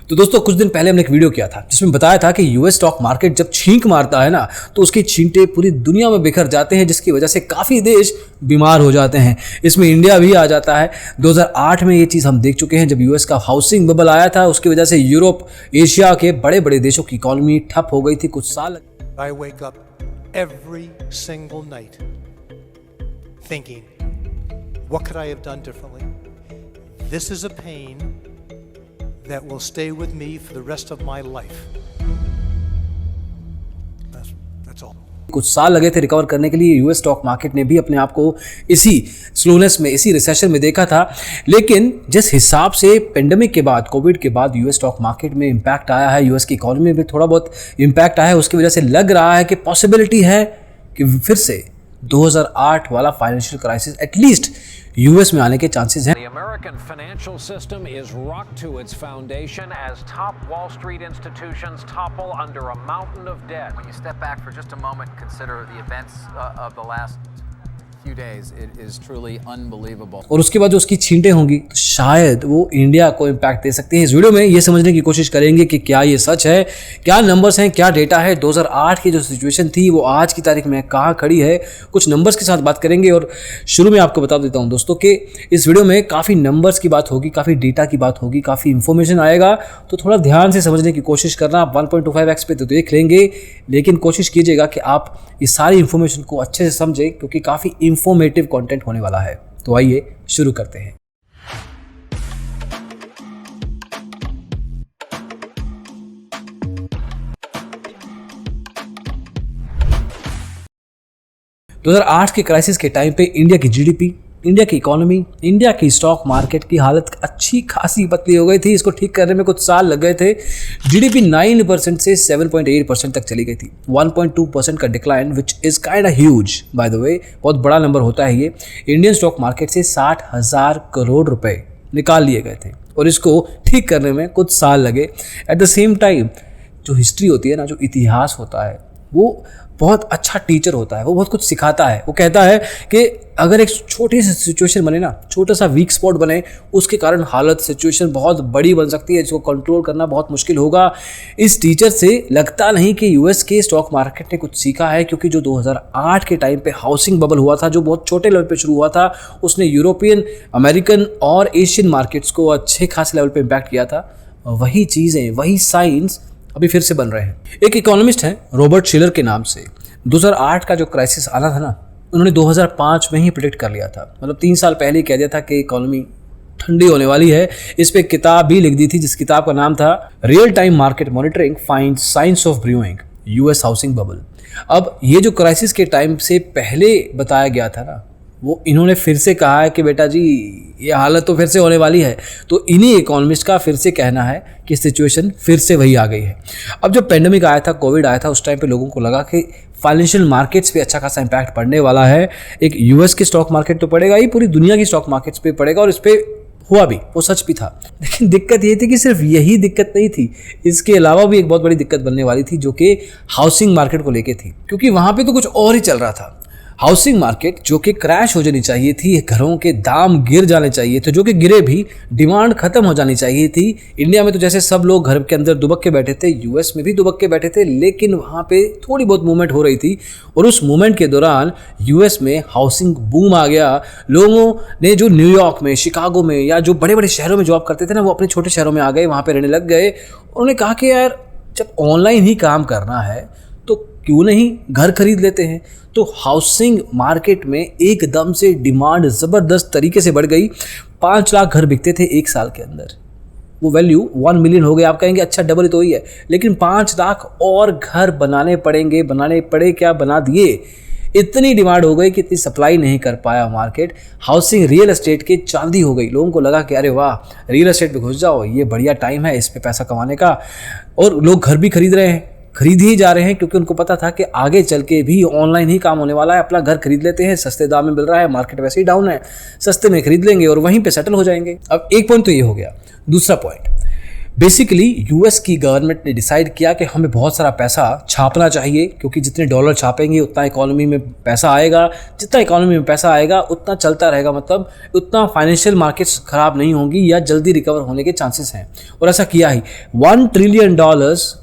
तो दोस्तों कुछ दिन पहले हमने एक वीडियो किया था जिसमें बताया था कि यूएस स्टॉक मार्केट जब छींक मारता है ना तो उसके छींटे पूरी दुनिया में बिखर जाते हैं, जिसकी वजह से काफ़ी देश बीमार हो जाते हैं। इसमें इंडिया भी आ जाता है। 2008 में ये चीज़ हम देख चुके हैं, जब यूएस का हाउसिंग बबल आया था, उसकी वजह से यूरोप, एशिया के बड़े बड़े देशों की इकोनॉमी ठप हो गई थी कुछ साल। I wake up every single night thinking, what could I have done differently? This is a pain that will stay with me for the rest of my life. That's all. कुछ साल लगे थे रिकवर करने के लिए। US stock market ने भी अपने आप को इसी स्लोनेस में, इसी रिसेशन में देखा था। लेकिन जिस हिसाब से पेंडेमिक के बाद, कोविड के बाद यूएस स्टॉक मार्केट में इम्पैक्ट आया है, यूएस की इकोनॉमी में थोड़ा बहुत इम्पैक्ट आया है, उसकी वजह से लग रहा है कि पॉसिबिलिटी है कि फिर से 2008 वाला फाइनेंशियल क्राइसिस एटलीस्ट यूएस में आने के चांसेस हैं। The American financial system is rocked to its foundation as top Wall Street institutions topple under a mountain of debt. When you step back for just a moment, consider the events of the last few days. It is truly unbelievable. और उसके बाद जो उसकी छींटें होंगी तो शायद वो India को इम्पैक्ट दे सकती है। इस वीडियो में ये समझने की कोशिश करेंगे कि क्या ये सच है, क्या नंबर्स हैं, क्या डेटा है, 2008 की जो सिचुएशन थी वो आज की तारीख में कहाँ खड़ी है, कुछ नंबर्स के साथ बात करेंगे। और शुरू में आपको बता देता हूँ दोस्तों कि इस वीडियो में काफ़ी नंबर्स की बात होगी, काफ़ी डेटा की बात होगी, काफ़ी इन्फॉर्मेशन आएगा, तो थोड़ा ध्यान से समझने की कोशिश करना। आप 1.25x पे तो देख लेंगे, लेकिन कोशिश कीजिएगा कि आप इस सारी इन्फॉर्मेशन को अच्छे से समझें, क्योंकि काफ़ी इंफॉर्मेटिव कंटेंट होने वाला है। तो आइए शुरू करते हैं। तो 2008 के क्राइसिस के टाइम पे इंडिया की जीडीपी, इंडिया की इकोनॉमी, इंडिया की स्टॉक मार्केट की हालत अच्छी खासी पतली हो गई थी। इसको ठीक करने में कुछ साल लग गए थे। जीडीपी 9% से 7.8% तक चली गई थी। 1.2% का decline, which is kind huge by the way, बहुत बड़ा नंबर होता है ये। इंडियन स्टॉक मार्केट से 60,000 करोड़ रुपए निकाल लिए गए थे और इसको ठीक करने में कुछ साल लगे। एट द सेम टाइम जो हिस्ट्री होती है ना, जो इतिहास होता है, वो बहुत अच्छा टीचर होता है, वो बहुत कुछ सिखाता है। वो कहता है कि अगर एक छोटी सी सिचुएशन बने ना, छोटा सा वीक स्पॉट बने, उसके कारण हालत, सिचुएशन बहुत बड़ी बन सकती है, जिसको कंट्रोल करना बहुत मुश्किल होगा। इस टीचर से लगता नहीं कि यूएस के स्टॉक मार्केट ने कुछ सीखा है, क्योंकि जो 2008 के टाइम पे हाउसिंग बबल हुआ था, जो बहुत छोटे लेवल पे शुरू हुआ था, उसने यूरोपियन, अमेरिकन और एशियन मार्केट्स को अच्छे खासे लेवल पे इम्पैक्ट किया था। वही चीज़ें, वही साइंस अभी फिर से बन रहे हैं। एक इकोनॉमिस्ट हैं रॉबर्ट शिलर के नाम से, 2008 का जो क्राइसिस आना था ना, उन्होंने 2005 में ही प्रेडिक्ट कर लिया था। मतलब 3 साल पहले ही कह दिया था कि इकोनॉमी ठंडी होने वाली है। इस पे किताब भी लिख दी थी, जिस किताब का नाम था real time market monitoring find science of brewing US housing bubble. अब ये जो क्राइसिस के टाइम से पहले बताया गया था ना, वो इन्होंने फिर से कहा है कि बेटा जी ये हालत तो फिर से होने वाली है। तो इन्हीं इकोनॉमिस्ट का फिर से कहना है कि सिचुएशन फिर से वही आ गई है। अब जब पेंडेमिक आया था, कोविड आया था, उस टाइम पे लोगों को लगा कि फाइनेंशियल मार्केट्स पे अच्छा खासा इंपैक्ट पड़ने वाला है। एक यूएस के स्टॉक मार्केट तो पड़ेगा ही, पूरी दुनिया की स्टॉक मार्केट्स पे पड़ेगा, और इस पे हुआ भी, वो सच भी था। लेकिन दिक्कत ये थी कि सिर्फ यही दिक्कत नहीं थी, इसके अलावा भी एक बहुत बड़ी दिक्कत बनने वाली थी, जो कि हाउसिंग मार्केट को लेके थी। क्योंकि वहाँ पे तो कुछ और ही चल रहा था। हाउसिंग मार्केट जो कि क्रैश हो जानी चाहिए थी, घरों के दाम गिर जाने चाहिए थे, जो कि गिरे भी, डिमांड खत्म हो जानी चाहिए थी। इंडिया में तो जैसे सब लोग घर के अंदर दुबक के बैठे थे, यूएस में भी दुबक के बैठे थे, लेकिन वहाँ पे थोड़ी बहुत मूवमेंट हो रही थी। और उस मूवमेंट के दौरान यूएस में हाउसिंग बूम आ गया। लोगों ने जो न्यूयॉर्क में, शिकागो में या जो बड़े बड़े शहरों में जॉब करते थे ना, वो अपने छोटे शहरों में आ गए, वहाँ पे रहने लग गए। उन्होंने कहा कि यार जब ऑनलाइन ही काम करना है तो क्यों नहीं घर खरीद लेते हैं। तो हाउसिंग मार्केट में एकदम से डिमांड ज़बरदस्त तरीके से बढ़ गई। 5 लाख घर बिकते थे एक साल के अंदर, वो वैल्यू 1 मिलियन हो गए। आप कहेंगे अच्छा डबल तो ही है, लेकिन 5 लाख और घर बनाने पड़ेंगे, बनाने पड़े क्या, बना दिए। इतनी डिमांड हो गई कि इतनी सप्लाई नहीं कर पाया मार्केट। हाउसिंग रियल एस्टेट के चांदी हो गई। लोगों को लगा कि अरे वाह, रियल एस्टेट पे घुस जाओ, ये बढ़िया टाइम है इस पे पैसा कमाने का। और लोग घर भी खरीद रहे हैं, खरीद ही जा रहे हैं, क्योंकि उनको पता था कि आगे चल के भी ऑनलाइन ही काम होने वाला है। अपना घर खरीद लेते हैं, सस्ते दाम में मिल रहा है, मार्केट वैसे ही डाउन है, सस्ते में खरीद लेंगे और वहीं पे सेटल हो जाएंगे। अब एक पॉइंट तो ये हो गया। दूसरा पॉइंट, बेसिकली यूएस की गवर्नमेंट ने डिसाइड किया कि हमें बहुत सारा पैसा छापना चाहिए, क्योंकि जितने डॉलर छापेंगे उतना इकोनॉमी में पैसा आएगा, जितना इकोनॉमी में पैसा आएगा उतना चलता रहेगा, मतलब उतना फाइनेंशियल मार्केट्स खराब नहीं होंगी या जल्दी रिकवर होने के चांसेस हैं। और ऐसा किया ही, $1 ट्रिलियन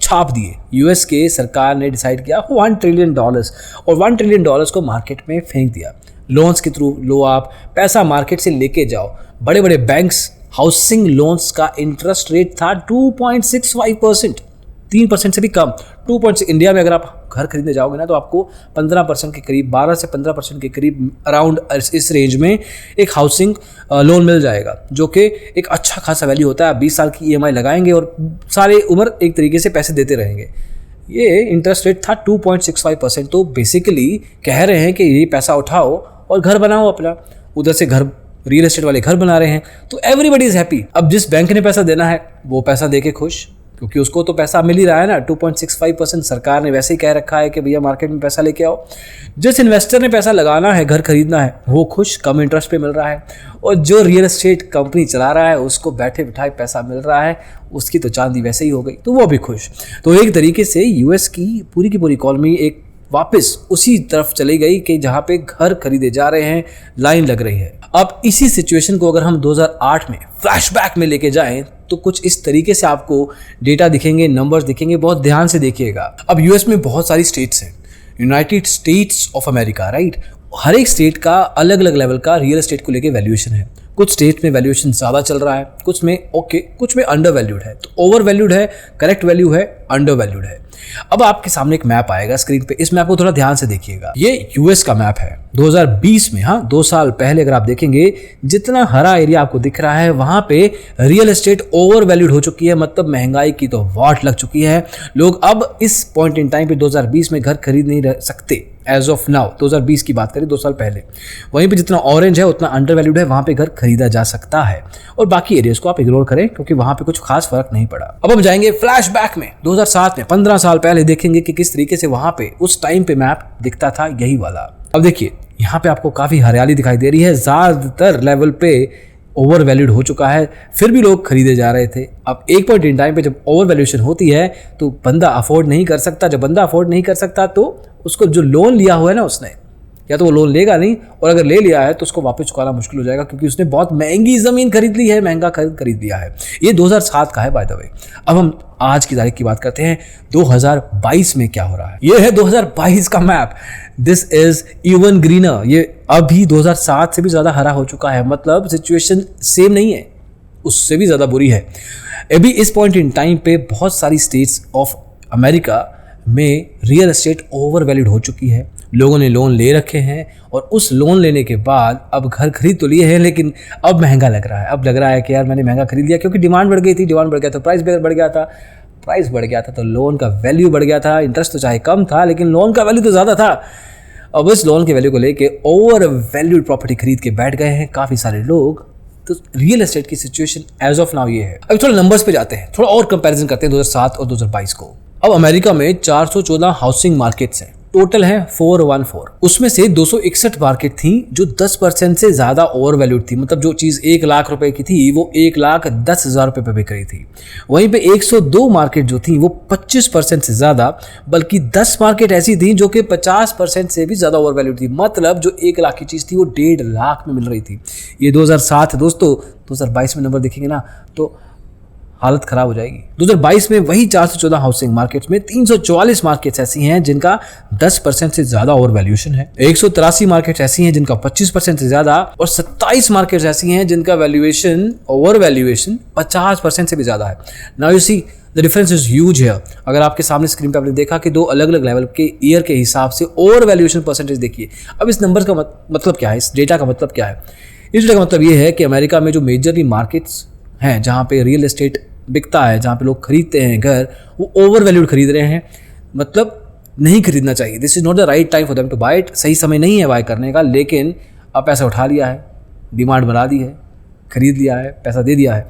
छाप दिए। यूएस के सरकार ने डिसाइड किया $1 ट्रिलियन, और $1 ट्रिलियन को मार्केट में फेंक दिया। लोन्स के थ्रू लो, आप पैसा मार्केट से लेके जाओ। बड़े बड़े बैंक्स, हाउसिंग लोन्स का इंटरेस्ट रेट था 2.65%, 3% से भी कम। 2.6 इंडिया में अगर आप घर खरीदने जाओगे ना तो आपको 15% के करीब, 12 से 15% के करीब अराउंड इस रेंज में एक हाउसिंग लोन मिल जाएगा, जो कि एक अच्छा खासा वैल्यू होता है। आप 20 साल की EMI लगाएंगे और सारे उम्र एक तरीके से पैसे देते रहेंगे। ये इंटरेस्ट रेट था 2.65%। तो बेसिकली कह रहे हैं कि ये पैसा उठाओ और घर बनाओ अपना। उधर से घर, रियल एस्टेट वाले घर बना रहे हैं, तो एवरीबडी इज हैप्पी। अब जिस बैंक ने पैसा देना है वो पैसा देके खुश, क्योंकि उसको तो पैसा मिल ही रहा है ना। 2.65% सरकार ने वैसे ही कह रखा है कि भैया मार्केट में पैसा लेके आओ। जिस इन्वेस्टर ने पैसा लगाना है, घर खरीदना है, वो खुश, कम इंटरेस्ट पे मिल रहा है। और जो रियल एस्टेट कंपनी चला रहा है उसको बैठे बिठाए पैसा मिल रहा है, उसकी तो चांदी वैसे ही हो गई, तो वो भी खुश। तो एक तरीके से यूएस की पूरी इकॉनमी एक वापस उसी तरफ चली गई कि जहां पे घर खरीदे जा रहे हैं, लाइन लग रही है। अब इसी सिचुएशन को अगर हम 2008 में फ्लैशबैक में लेके जाएं तो कुछ इस तरीके से आपको डेटा दिखेंगे, नंबर्स दिखेंगे, बहुत ध्यान से देखिएगा। अब यूएस में बहुत सारी स्टेट्स हैं, United States of America, right. हर एक स्टेट का अलग अलग लेवल का रियल एस्टेट को लेके वैल्यूएशन है। कुछ स्टेट में वैल्यूएशन ज़्यादा चल रहा है, कुछ में ओके, कुछ में अंडर वैल्यूड है। तो ओवर वैल्यूड है, करेक्ट वैल्यू है, अंडर वैल्यूड है। अब आपके सामने एक मैप आएगा स्क्रीन पे, इस मैप को थोड़ा ध्यान से देखिएगा। ये यूएस का मैप है 2020 में, हाँ 2 साल पहले। अगर आप देखेंगे जितना हरा एरिया आपको दिख रहा है वहां पे रियल एस्टेट ओवर वैल्यूड हो चुकी है, मतलब महंगाई की तो वाट लग चुकी है। लोग अब इस पॉइंट इन टाइम पे 2020 में घर खरीद नहीं रह सकते एज ऑफ नाउ। 2020 की बात करें, 2 साल पहले। वहीं पे जितना ऑरेंज है उतना अंडर वैल्यूड है, वहां पे घर खरीदा जा सकता है। और बाकी एरियाज को आप इग्नोर करें क्योंकि वहां पे कुछ खास फर्क नहीं पड़ा। अब हम जाएंगे फ्लैशबैक में 2007 में, 15 साल पहले, देखेंगे कि किस तरीके से वहां पे उस टाइम पे मैप दिखता था, यही वाला। अब देखिए यहाँ पे आपको काफी हरियाली दिखाई दे रही है, ज्यादातर लेवल पे ओवर वैल्यूड हो चुका है, फिर भी लोग खरीदे जा रहे थे। अब एक पॉइंट इन टाइम पे जब ओवर वैल्यूएशन होती है तो बंदा अफोर्ड नहीं कर सकता। जब बंदा अफोर्ड नहीं कर सकता तो उसको जो लोन लिया हुआ है ना उसने, या तो वो लोन लेगा नहीं, और अगर ले लिया है तो उसको वापस चुकाना मुश्किल हो जाएगा, क्योंकि उसने बहुत महंगी ज़मीन खरीद ली है, महंगा खरीद लिया है। ये 2007 का है बाय द वे। अब हम आज की तारीख की बात करते हैं, 2022 में क्या हो रहा है। ये है 2022 का map. This is even greener. ये अभी 2007 से भी ज़्यादा हरा हो चुका है, मतलब सिचुएशन सेम नहीं है, उससे भी ज़्यादा बुरी है। अभी इस पॉइंट इन टाइम पे बहुत सारी स्टेट्स ऑफ अमेरिका में रियल एस्टेट ओवर वैल्यूड हो चुकी है। लोगों ने लोन ले रखे हैं और उस लोन लेने के बाद अब घर खरीद तो लिए हैं, लेकिन अब महंगा लग रहा है। अब लग रहा है कि यार मैंने महंगा खरीद लिया, क्योंकि डिमांड बढ़ गई थी, डिमांड बढ़ गया तो प्राइस बढ़ गया था, प्राइस बढ़ गया था तो लोन का वैल्यू बढ़ गया था। इंटरेस्ट तो चाहे कम था लेकिन लोन का वैल्यू तो ज़्यादा था। अब इस लोन के वैल्यू को लेके ओवर वैल्यूड प्रॉपर्टी खरीद के बैठ गए हैं काफ़ी सारे लोग। तो रियल एस्टेट की सिचुएशन एज ऑफ नाउ ये है। अब थोड़ा नंबर्स पे जाते हैं, थोड़ा और कंपैरिजन करते हैं 2007 और 2022 को। अब अमेरिका में 414 हाउसिंग मार्केट्स हैं, टोटल है 414। उसमें से 261 मार्केट थी जो 10% से ज़्यादा ओवर वैल्यूड थी, मतलब जो चीज़ 1 लाख रुपए की थी वो 1,10,000 रुपए पे बिक रही थी। वहीं पे 102 मार्केट जो थी वो 25% से ज़्यादा, बल्कि 10 मार्केट ऐसी थी जो कि 50% से भी ज़्यादा ओवर वैल्यूड थी, मतलब जो 1 लाख की चीज़ थी वो 1.5 लाख में मिल रही थी। ये 2007 है दोस्तों। 2022 में नंबर देखेंगे ना तो हालत खराब हो जाएगी। 2022 में वही 414 हाउसिंग मार्केट्स में 344 मार्केट्स ऐसी हैं जिनका 10% से ज्यादा ओवर वैल्यूएशन है, 183 मार्केट्स ऐसी हैं जिनका 25% से ज्यादा, और 27 मार्केट्स ऐसी हैं जिनका वैल्यूएशन, ओवर वैल्यूएशन 50% से भी ज्यादा है। Now you see the difference is huge here. अगर आपके सामने स्क्रीन पे आपने देखा कि 2 अलग अलग लेवल के ईयर के हिसाब से ओवर वैल्यूएशन परसेंटेज देखिए। अब इस नंबर का मतलब क्या है, इस डेटा का मतलब क्या है? इस डेटा का मतलब ये है कि अमेरिका में जो मेजरली मार्केट्स हैं जहाँ पे रियल एस्टेट बिकता है, जहाँ पे लोग खरीदते हैं घर, वो ओवर वैल्यूड खरीद रहे हैं, मतलब नहीं खरीदना चाहिए। This is not the right time for them to buy it. सही समय नहीं है बाय करने का, लेकिन अब पैसा उठा लिया है, डिमांड बढ़ा दी है, खरीद लिया है, पैसा दे दिया है,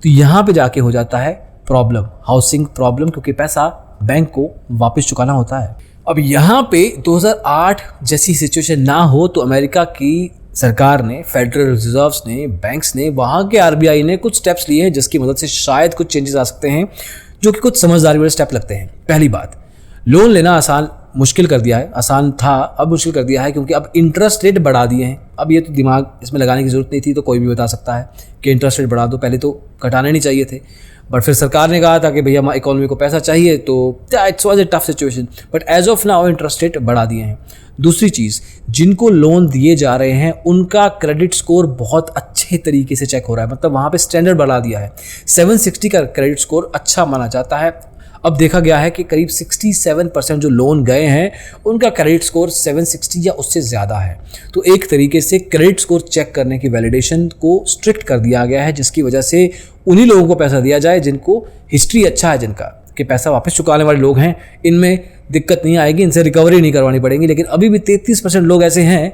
तो यहाँ पे जाके हो जाता है प्रॉब्लम, हाउसिंग प्रॉब्लम, क्योंकि पैसा बैंक को वापस चुकाना होता है। अब यहाँ पे 2008 जैसी सिचुएशन ना हो तो अमेरिका की सरकार ने, फेडरल रिजर्व्स ने, बैंक्स ने, वहाँ के आरबीआई ने कुछ स्टेप्स लिए हैं जिसकी मदद से शायद कुछ चेंजेस आ सकते हैं, जो कि कुछ समझदारी वाले स्टेप लगते हैं। पहली बात, लोन लेना मुश्किल कर दिया है, आसान था अब मुश्किल कर दिया है, क्योंकि अब इंटरेस्ट रेट बढ़ा दिए हैं। अब ये तो दिमाग इसमें लगाने की जरूरत नहीं थी, तो कोई भी बता सकता है कि इंटरेस्ट रेट बढ़ा दो, पहले तो घटाने नहीं चाहिए थे। बट फिर सरकार ने कहा था कि भैया इकोनॉमी को पैसा चाहिए, तो it's was a tough situation, but as of now interest rate बढ़ा दिए हैं। दूसरी चीज़, जिनको लोन दिए जा रहे हैं उनका क्रेडिट स्कोर बहुत अच्छे तरीके से चेक हो रहा है, मतलब वहाँ पे स्टैंडर्ड बढ़ा दिया है। 760 का क्रेडिट स्कोर अच्छा माना जाता है। अब देखा गया है कि करीब 67% जो लोन गए हैं उनका क्रेडिट स्कोर 760 या उससे ज़्यादा है। तो एक तरीके से क्रेडिट स्कोर चेक करने की वैलिडेशन को स्ट्रिक्ट कर दिया गया है, जिसकी वजह से उन्हीं लोगों को पैसा दिया जाए जिनको हिस्ट्री अच्छा है, जिनका कि पैसा वापस चुकाने वाले लोग हैं, इनमें दिक्कत नहीं आएगी, इनसे रिकवरी नहीं करवानी पड़ेगी। लेकिन अभी भी 33% लोग ऐसे हैं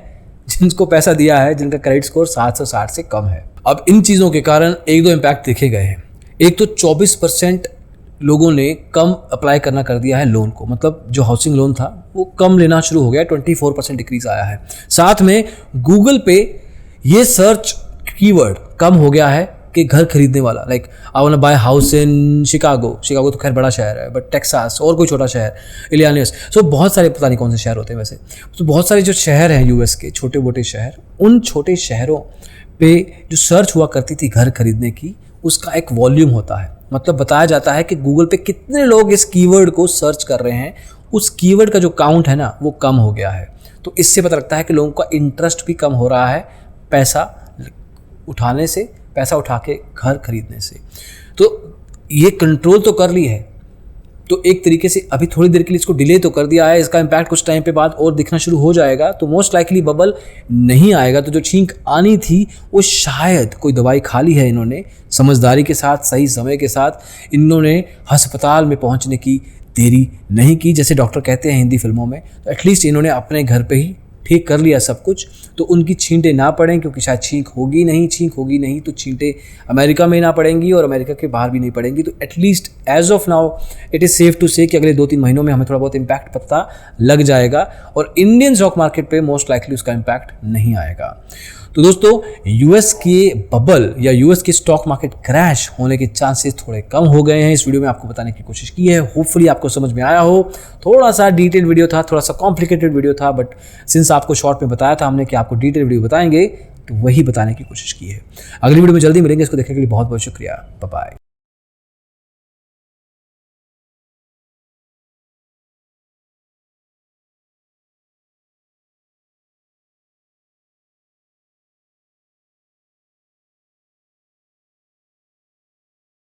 जिनको पैसा दिया है जिनका क्रेडिट स्कोर 760 से कम है। अब इन चीज़ों के कारण एक दो इम्पैक्ट देखे गए हैं। एक तो 24% लोगों ने कम अप्लाई करना कर दिया है लोन को, मतलब जो हाउसिंग लोन था वो कम लेना शुरू हो गया, 24% डिक्रीज आया है। साथ में गूगल पे ये सर्च कीवर्ड कम हो गया है कि घर खरीदने वाला, like I want to buy house in Chicago तो खैर बड़ा शहर है, बट टेक्सास और कोई छोटा शहर, इलियानोस, सो बहुत सारे, पता नहीं कौन से शहर होते हैं वैसे, तो बहुत सारे जो शहर हैं यूएस के छोटे मोटे शहर, उन छोटे शहरों पे जो सर्च हुआ करती थी घर खरीदने की, उसका एक वॉल्यूम होता है। मतलब बताया जाता है कि गूगल पे कितने लोग इस कीवर्ड को सर्च कर रहे हैं, उस कीवर्ड का जो काउंट है ना वो कम हो गया है। तो इससे पता लगता है कि लोगों का इंटरेस्ट भी कम हो रहा है पैसा उठाने से, पैसा उठा के घर खरीदने से। तो ये कंट्रोल तो कर ली है, तो एक तरीके से अभी थोड़ी देर के लिए इसको डिले तो कर दिया है, इसका इम्पैक्ट कुछ टाइम पे बाद और दिखना शुरू हो जाएगा। तो मोस्ट लाइकली बबल नहीं आएगा, तो जो छींक आनी थी वो शायद कोई दवाई खा ली है इन्होंने समझदारी के साथ, सही समय के साथ। इन्होंने अस्पताल में पहुंचने की देरी नहीं की, जैसे डॉक्टर कहते हैं हिंदी फिल्मों में, तो एटलीस्ट इन्होंने अपने घर पे ही ठीक कर लिया सब कुछ, तो उनकी छींटें ना पड़ें, क्योंकि शायद छींक होगी नहीं तो छींटें अमेरिका में ना पड़ेंगी और अमेरिका के बाहर भी नहीं पड़ेंगी। तो at least as of now it is safe to say कि अगले 2-3 महीनों में हमें थोड़ा बहुत इम्पैक्ट पता लग जाएगा, और इंडियन स्टॉक मार्केट पे मोस्ट लाइकली उसका इम्पैक्ट नहीं आएगा। तो दोस्तों, यूएस के बबल या यूएस के स्टॉक मार्केट क्रैश होने के चांसेस थोड़े कम हो गए हैं। इस वीडियो में आपको बताने की कोशिश की है, होपफुली आपको समझ में आया हो। थोड़ा सा डिटेल वीडियो था, थोड़ा सा कॉम्प्लिकेटेड वीडियो था, बट सिंस आपको शॉर्ट में बताया था हमने कि आपको डिटेल वीडियो बताएंगे, तो वही बताने की कोशिश की है। अगली वीडियो में जल्दी मिलेंगे, इसको देखने के लिए बहुत बहुत शुक्रिया, बाय बाय।